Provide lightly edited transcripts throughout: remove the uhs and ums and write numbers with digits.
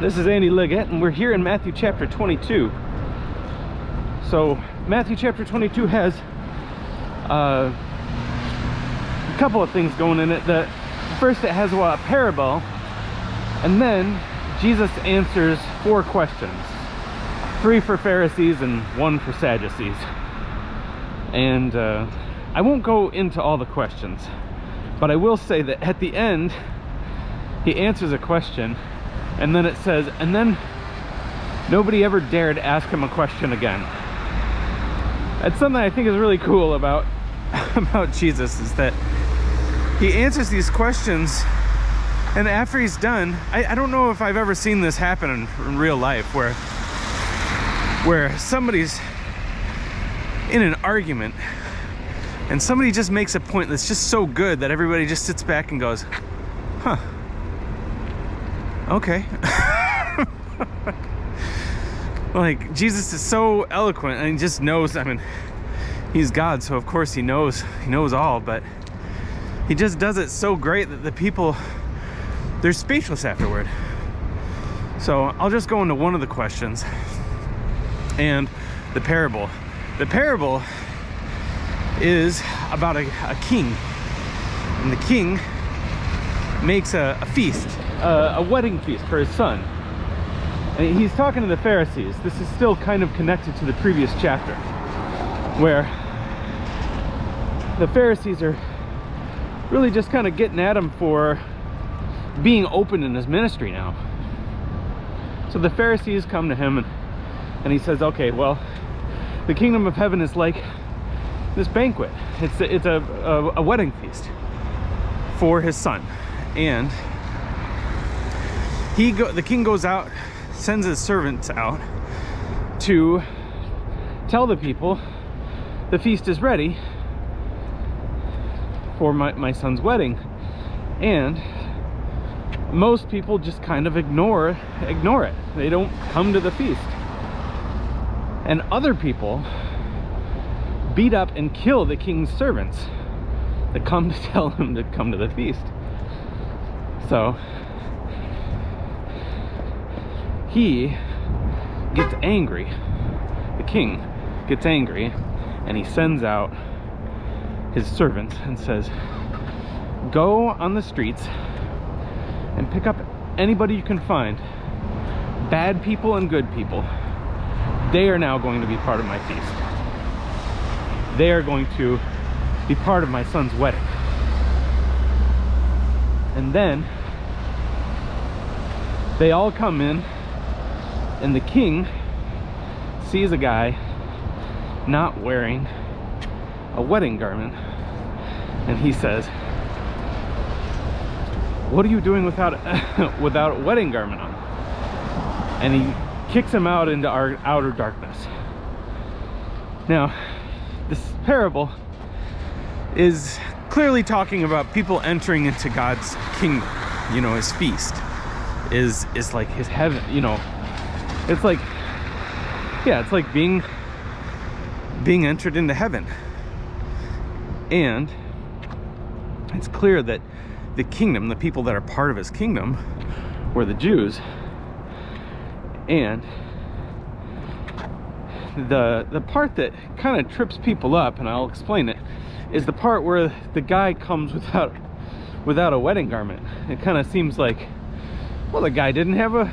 This is Andy Liggett, and we're here in Matthew chapter 22. So Matthew chapter 22 has a couple of things going in it. First, it has a parable, and then Jesus answers 4 questions, 3 for Pharisees and 1 for Sadducees. And I won't go into all the questions, but I will say that at the end he answers a question, and then it says, and then nobody ever dared ask him a question again. That's something I think is really cool about Jesus, is that he answers these questions, and after he's done, I don't know if I've ever seen this happen in real life, where somebody's in an argument and somebody just makes a point that's just so good that everybody just sits back and goes, huh, okay. Like, Jesus is so eloquent, and he just knows. I mean, he's God, so of course he knows all, but he just does it so great that the people, they're speechless afterward. So I'll just go into one of the questions, and the parable. The parable is about a king, and the king makes a feast, a wedding feast for his son. And he's talking to the Pharisees. This is still kind of connected to the previous chapter, where the Pharisees are really just kind of getting at him for being open in his ministry now. So the Pharisees come to him, and he says, okay, well, the kingdom of heaven is like this banquet. It's a wedding feast for his son. And the king goes out, sends his servants out to tell the people the feast is ready for my son's wedding. And most people just kind of ignore it. They don't come to the feast. And other people beat up and kill the king's servants that come to tell him to come to the feast. So he gets angry. The king gets angry, and he sends out his servants and says, go on the streets and pick up anybody you can find, bad people and good people. They are now going to be part of my feast. They are going to be part of my son's wedding. And then they all come in, and the king sees a guy not wearing a wedding garment, and he says, what are you doing without a wedding garment on? And he kicks him out into our outer darkness. Now, this parable is clearly talking about people entering into God's kingdom. You know, his feast is like his heaven. You know, it's like, yeah, it's like being entered into heaven. And it's clear that the kingdom, the people that are part of his kingdom, were the Jews. And the part that kind of trips people up, and I'll explain it, is the part where the guy comes without a wedding garment. It kind of seems like, well, the guy didn't have an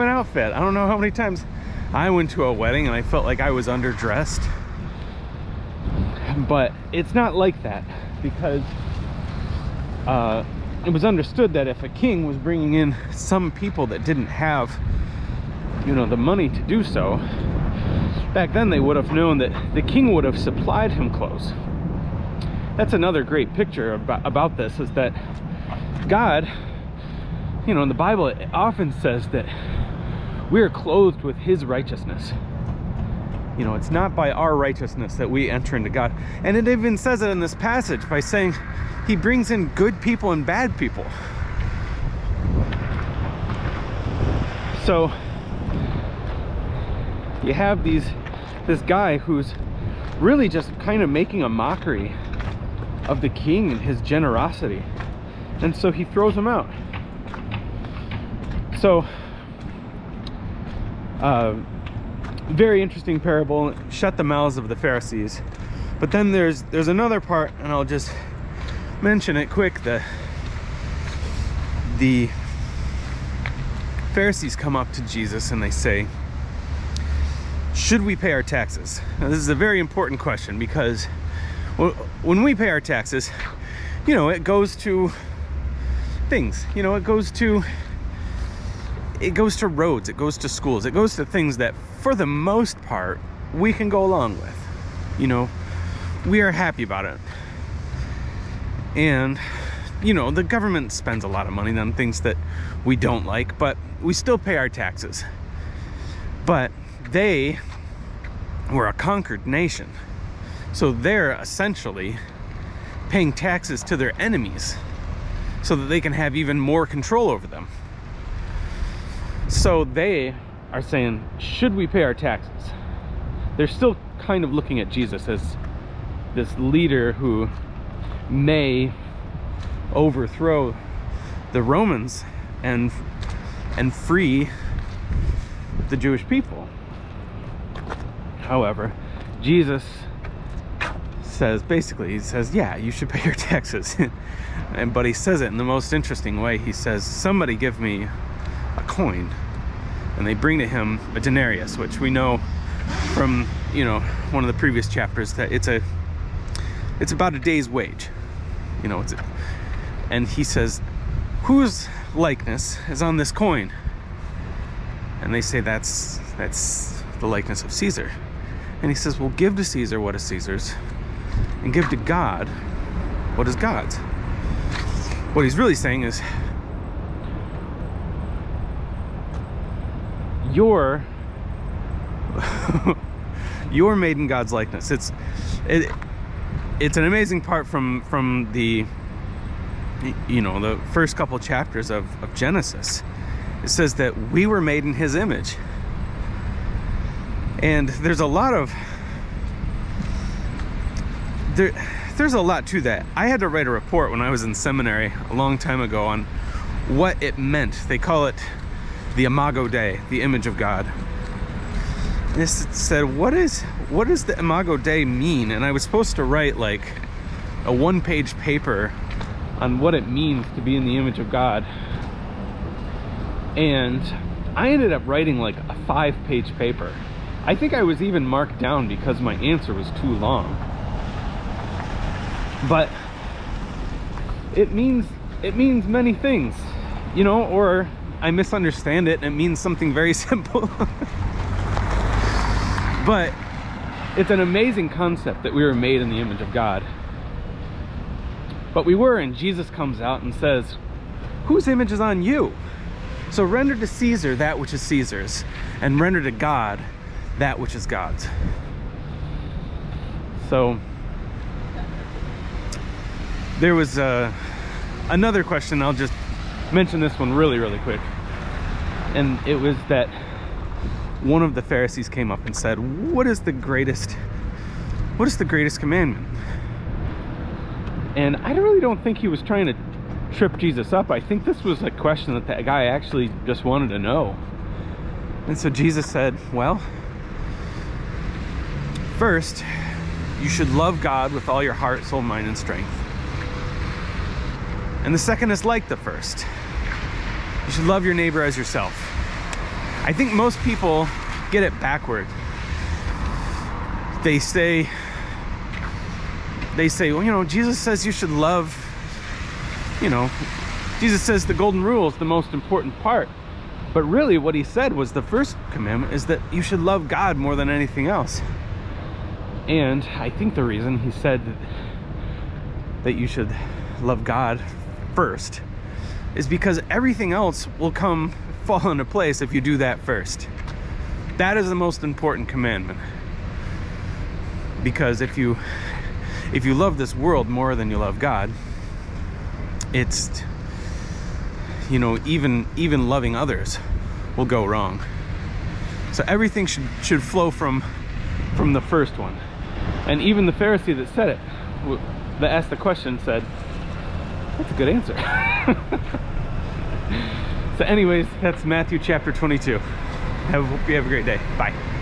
outfit. I don't know how many times I went to a wedding and I felt like I was underdressed. But it's not like that, because it was understood that if a king was bringing in some people that didn't have, you know, the money to do so, back then they would have known that the king would have supplied him clothes. That's another great picture about this, is that God, you know, in the Bible it often says that we are clothed with his righteousness. You know, it's not by our righteousness that we enter into God. And it even says it in this passage by saying he brings in good people and bad people. So you have this guy who's really just kind of making a mockery of the king and his generosity, and so he throws him out. So Very interesting parable. Shut the mouths of the Pharisees. But then there's another part, and I'll just mention it quick. The Pharisees come up to Jesus and they say, should we pay our taxes? Now, this is a very important question, because when we pay our taxes, you know, it goes to things. You know, it goes to roads, it goes to schools, it goes to things that for the most part we can go along with. You know, we are happy about it. And you know, the government spends a lot of money on things that we don't like, but we still pay our taxes. But they were a conquered nation, so they're essentially paying taxes to their enemies so that they can have even more control over them. So they are saying, should we pay our taxes? They're still kind of looking at Jesus as this leader who may overthrow the Romans and free the Jewish people. However, Jesus says, basically, he says, yeah, you should pay your taxes. But he says it in the most interesting way. He says, somebody give me a coin. And they bring to him a denarius, which we know from, you know, one of the previous chapters, that it's about a day's wage. You know, and he says, whose likeness is on this coin? And they say, that's the likeness of Caesar. And he says, well, give to Caesar what is Caesar's, and give to God what is God's. What he's really saying is, you're made in God's likeness. It's an amazing part from the, you know, the first couple chapters of Genesis. It says that we were made in his image. And there's a lot to that. I had to write a report when I was in seminary a long time ago on what it meant. They call it the Imago Dei, the image of God. And it said, what does the Imago Dei mean? And I was supposed to write like a one-page paper on what it means to be in the image of God. And I ended up writing like a 5-page paper. I think I was even marked down because my answer was too long. But it means many things, you know, or I misunderstand it and it means something very simple. But it's an amazing concept that we were made in the image of God. But we were, and Jesus comes out and says, whose image is on you? So render to Caesar that which is Caesar's, and render to God that which is God's. So there was another question. I'll just mention this one really quick. And it was that one of the Pharisees came up and said, what is the greatest commandment? And I really don't think he was trying to trip Jesus up. I think this was a question that guy actually just wanted to know. And so Jesus said, well, first, you should love God with all your heart, soul, mind, and strength. And the second is like the first. You should love your neighbor as yourself. I think most people get it backward. They say, well, you know, Jesus says you should love, you know, Jesus says the golden rule is the most important part. But really what he said was the first commandment is that you should love God more than anything else. And I think the reason he said that you should love God first is because everything else will fall into place if you do that first. That is the most important commandment. Because if you love this world more than you love God, it's, you know, even loving others will go wrong. So everything should flow from the first one. And even the Pharisee that said it, that asked the question, said, that's a good answer. So anyways, that's Matthew chapter 22. I hope you have a great day. Bye.